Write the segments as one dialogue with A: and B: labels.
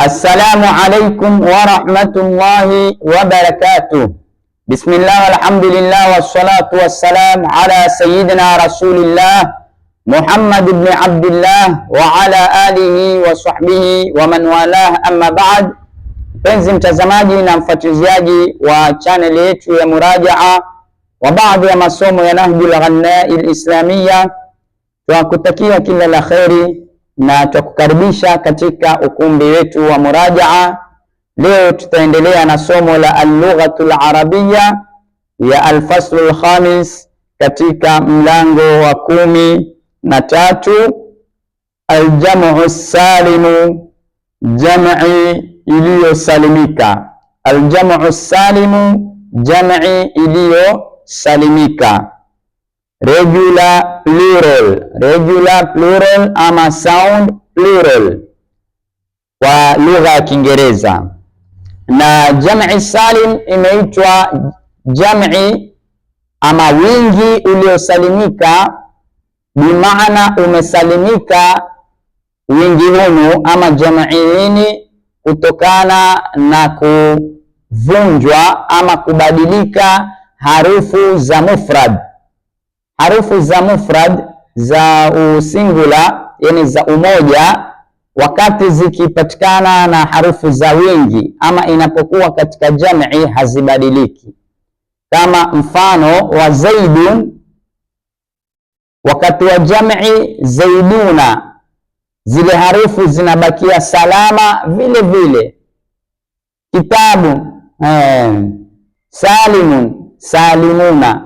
A: Assalamu alaikum warahmatullahi wabarakatuh. Bismillah walhamdulillah wassalatu wassalam ala sayyidina rasulillah Muhammad ibn Abdullah wa ala alihi wa sahbihi wa man walah, amma ba'd. Mpenzi mtazamaji na mfuatiliaji wa channel yetu ya Murajaa wa baadhi ya masomo ya Nahjul Ghannai Islamia, tunakutakia kila la kheri na tukukaribisha katika ukumbi wetu wa Murajaa. Leo tutaendelea na somo la al-lughatul arabiyya ya al-fasl al-khamis katika mlango wa 13, al-jam'u salimu, jam'i iliyosalimika. Al-jam'u salimu, jam'i iliyosalimika. Regular plural ama sound plural kwa lugha ya Kiingereza. Na jam'i salim imeitwa jam'i ama wingi uliosalimika, bimaana umesalimika wingi hunu ama jam'i hini kutokana na kuvunjwa ama kubadilika harufu za mufrad. Harufu za mufrad za singular, yani za umoja, wakati zikipatikana na harufu za wingi ama inapokuwa katika jam'i hazibadiliki. Kama mfano wa zaidun, wakati wa jam'i zaiduna, zile harufu zinabakia salama vile vile. Kitabu salimun, salimuna,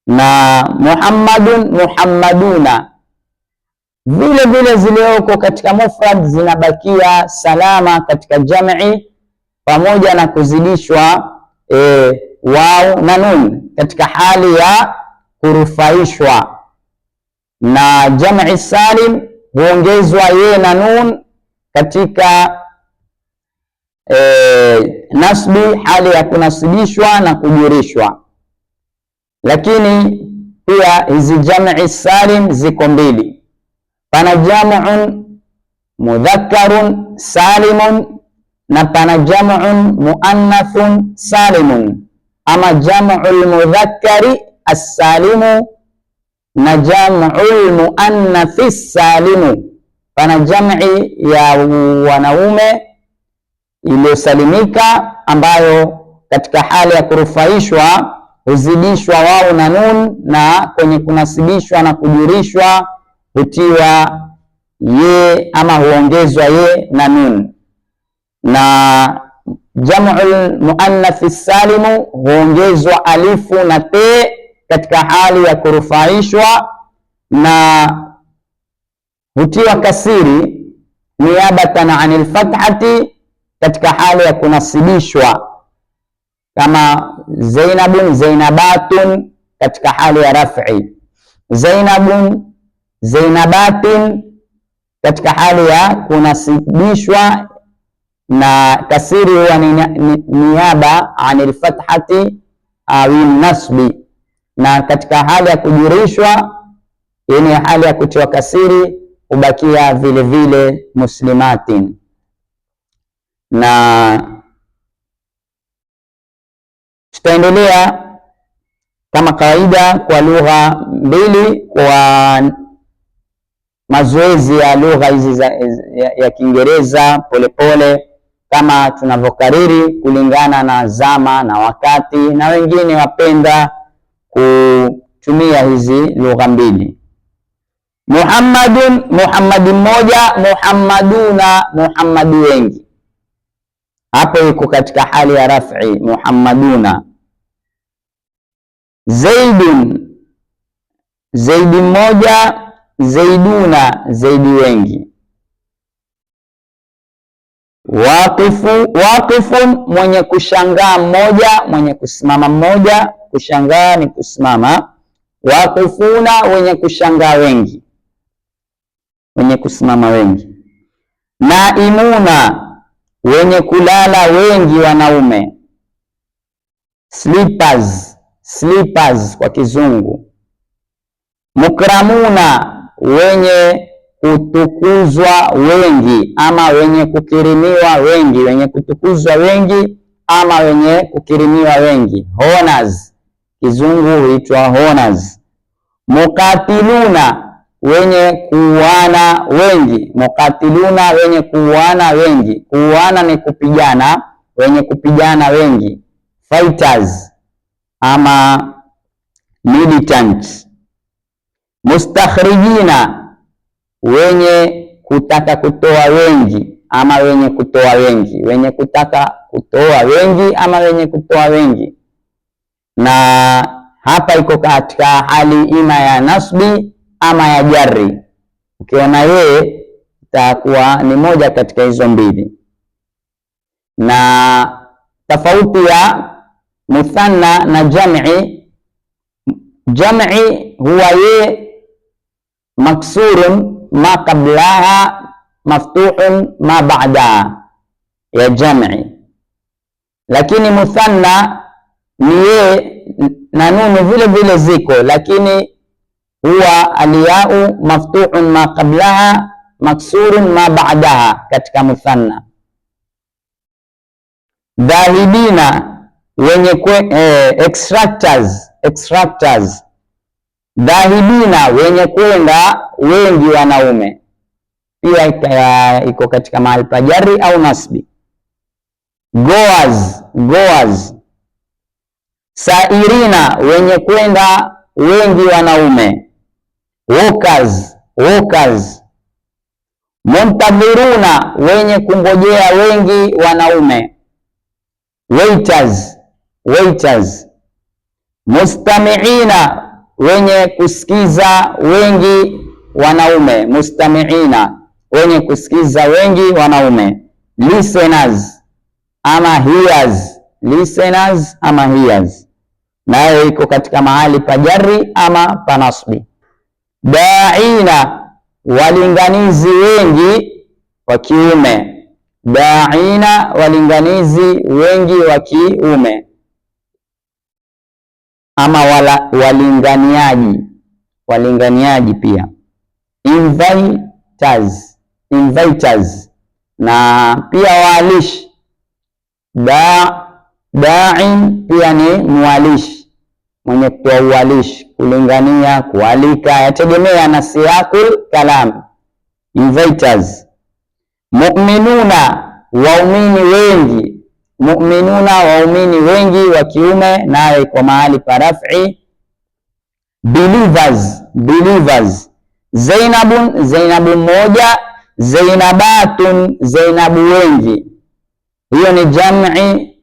A: na Muhammadun, muhammaduna, vile vile zilioko katika mufrad zinabakia salama katika jam'i, pamoja na kuzidishwa wao na nun katika hali ya kurufaishwa. Na jam'i salim huongezwa ye na nun katika nasbi, hali ya kunasibishwa na kujurishwa. Lakini pia hizi jam'i salim ziko mbili. Pana jam'un mudhakkarun salimun na pana jam'un muannathun salimun, ama jam'ul mudhakkari as-salimu na jam'ul muannathi salimu. Pana jam'i ya wanaume iliyosalimika ambayo katika hali ya kurufaishwa huzidishwa wao na nun, na kwenye kunasibishwa na kujurishwa hutiwa ye ama huongezwa ye na nun. Na jam'ul muannathi salimu huongezwa alifu na te katika hali ya kurufaishwa, na hutiwa kasiri niyabatan anil fathati katika hali ya kunasibishwa, kama Zainabun, Zainabatun katika hali ya raf'i, Zainabun, Zainabatin katika hali ya kunasibishwa na kasiri huwa niyaba anil fathati au nasbi, na katika hali ya kujurishwa, yani hali ya kutiwa kasiri, hubakia vile vile muslimatin. Na tutaendelea kama kawaida kwa lugha mbili kwa mazoezi ya lugha hizi ya Kiingereza polepole, kama tunavyokariri kulingana na zama na wakati, na wengine wapenda kutumia hizi lugha mbili. Muhammadun, Muhammadi mmoja, Muhammaduna, Muhammadi wengi. Hapo yuko katika hali ya raf'i, Muhammaduna. Zaidun, Zaidi mmoja, Zaiduna, Zaidi wengi. Waqifun, mwenye kushangaa mmoja, mwenye kusimama mmoja. Kushangaa ni kusimama. Waqifuna, wenye kushangaa wengi, wenye kusimama wengi. Naimuna, wenye kulala wengi wanaume. Sleepers, sleepers kwa Kizungu. Mukramuna, wenye kutukuzwa wengi ama wenye kukirimiwa wengi, wenye kutukuzwa wengi ama wenye kukirimiwa wengi. Honors, kizungu huitwa honors. Mukatiluna, wenye kuuana wengi. Mukatiluna, wenye kuuana wengi. Kuuana ni kupigana, wenye kupigana wengi. Fighters ama militants. Mustakhrijina, wenye kutaka kutoa wengi ama wenye kutoa wengi, wenye kutaka kutoa wengi ama wenye kutoa wengi. Na hapa iko katika hali ima ya nasbi ama ya jarri. Ukiona yeye itakuwa ni moja katika hizo mbili. Na tofauti ya muthanna na jam'i, jam'i huwa ye maksurun ma qablaha maftuhun ma ba'daha, ya jam'i. Lakini muthanna ni ye na nunu vile vile ziko, lakini huwa aliyau maftuhun ma qablaha maksurun ma ba'daha katika muthanna. Dhahibina, wenye extractors. Dhahibina, wenye kwenda wengi wanaume, pia iko katika mahali pa jarri au nasbi. Goers. Sairina, wenye kwenda wengi wanaume. Walkers. Muntadhiruna, wenye kungojea wengi wanaume. Waiters. Mustami'ina, wenye kusikiza wengi wanaume. Mustami'ina, wenye kusikiza wengi wanaume. Listeners ama hears. Nayo iko katika mahali pa jarri ama pa nasbi. Da'ina, walinganizi wengi wa kiume. Da'ina, walinganizi wengi wa kiume ama walinganiaji pia. Inviters na pia waalishi. Da'in pia ni mwalishi, mwenye kutoa uwalishi, kulingania, kualika, yategemea na siyakul kalam. Inviters. Mu'minuna, waumini wengi. Mu'minuna, waumini wengi wa kiume, nayo iko mahali pa raf'i. Believers. Zainabun moja. Zainabatun, zainabu wengi. Hiyo ni jam'i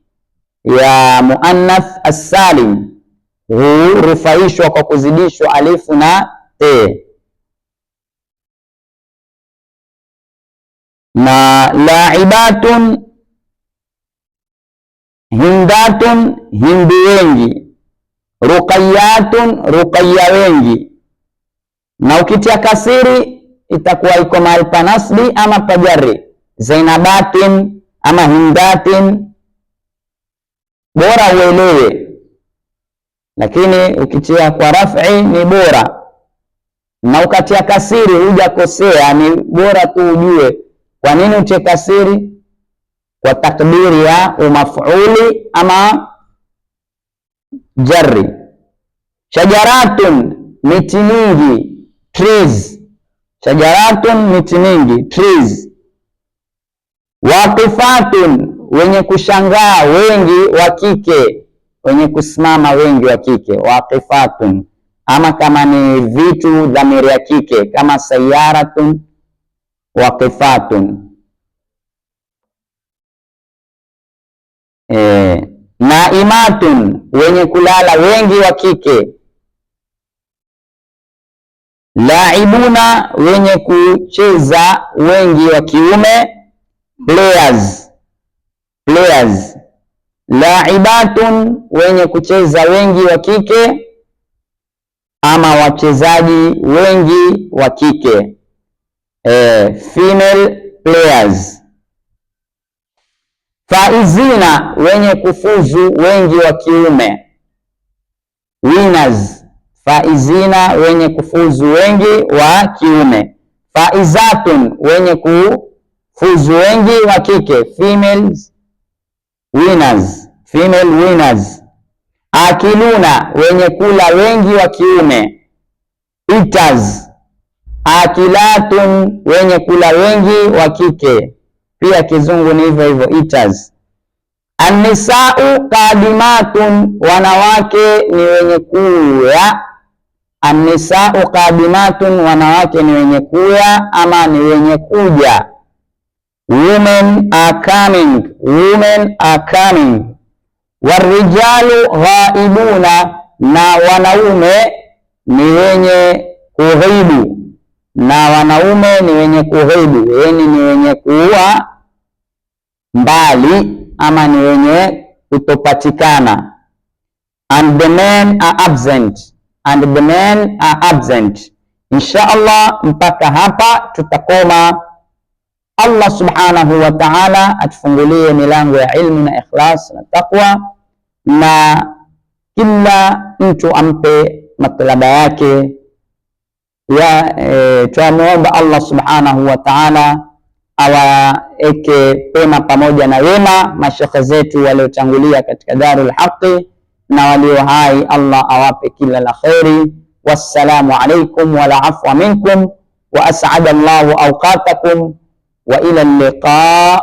A: ya muannath as-salim, hurufaishwa kwa kuzidishwa alifu na te. Na laibatun, hindatun, hindi wengi. Ruqayyatun, ruqayya wengi. Na ukitia kasiri itakuwa iko mahali pa nasbi ama pa jarri. Zainabatin ama hindatin, bora uelewe, lakini ukitia kwa raf'i ni bora, na ukatia kasiri hujakosea, ni bora tu ujue kwa nini utie kasiri, kwa takdiri ya umaf'uli ama jarri. Shajaratun, miti mingi. Trees. Shajaratun, miti mingi. Trees. Waqifatun, wenye kushangaa wengi wa kike, wenye kusimama wengi wa kike. Waqifatun, ama kama ni vitu dhamiri ya kike kama sayaratun, waqifatun. Naimatun, wenye kulala wengi wa kike. Laibuna, wenye kucheza wengi wa kiume. Players. Laibatun, wenye kucheza wengi wa kike ama wachezaji wengi wa kike. Female players. Faizina, wenye kufuzu wengi wa kiume. Winners. Faizina, wenye kufuzu wengi wa kiume. faizatun, wenye kufuzu wengi wa kike, female winners. Akiluna, wenye kula wengi wa kiume, eaters. Akilatun, wenye kula wengi wa kike, pia kizungu ni hivyo hivyo, eaters. Annisau qadimatun, wanawake ni wenye kuya. Annisau qadimatun, wanawake ni wenye kuya ama ni wenye kuja. Women are coming. Warijalu ghaibuna, na wanaume ni wenye kughibu. Yani ni wenye kuwa mbali ama ni wenye kutopatikana. And the men are absent. Insha Allah, mpaka hapa tutakoma. Allah subhanahu wa ta'ala atufungulie milango ya ilmu na ikhlas na taqwa, na kila mtu ampe matlaba yake. Tunamuomba Allah subhanahu wa ta'ala awaeke pema pamoja na wema mashekhe zetu waliotangulia katika darul haqi na walio hai, Allah awape kila la khairi. Wassalamu alaikum wala afwa minkum wa as'ada Allahu awqatakum wa ila al-liqa.